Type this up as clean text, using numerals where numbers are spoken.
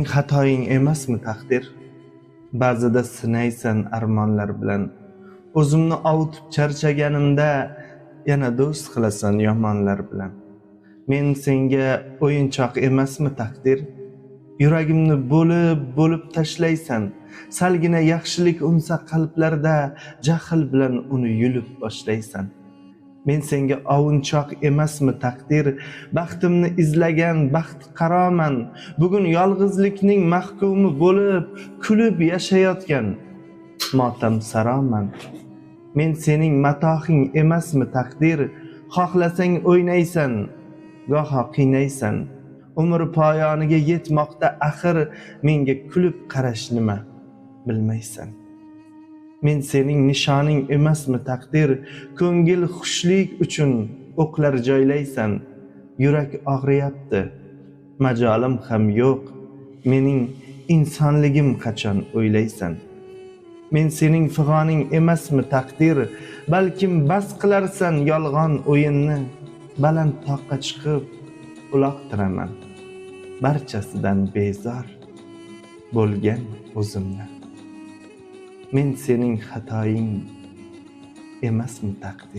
Xatoying emasmi taqdir? Ba'zida sinaysan armonlar bilan. O'zimni avutib charchaganimda yana do'st qilasan yomonlar bilan. Men senga o'yinchoq emasmi taqdir? Yuragimni bo'lib tashlaysan. Salgina yaxshilik unsa qalblarda jahl bilan uni yulib boshlaysan. Men senga ovunchoq emasmi taqdir? Baxtimni izlagan baxt qaroman. Bugun yolg'izlikning mahkumi bo'lib, kulib yashayotgan motam saroman. Men sening matohing emasmi taqdir? Xohlasang o'ynaysan, goho qiynaysan. Umr poyoniga yetmoqda axir, menga kulib qarash nima bilmaysan. Men sening nishoning emasmi taqdir? Ko'ngil xushlik uchun o'qlar joylaysan. Yurak og'riyapti, majolim ham yo'q. Mening insonligim qachon o'ylaysan? Men sening fig'oning emasmi taqdir? Balkim bas qilarsan yolg'on o'yinni. Baland toqqa chiqib uloqtiraman. Barchasidan bezor bo'lgan o'zimni. Men sening xatoying emasmi taqdir?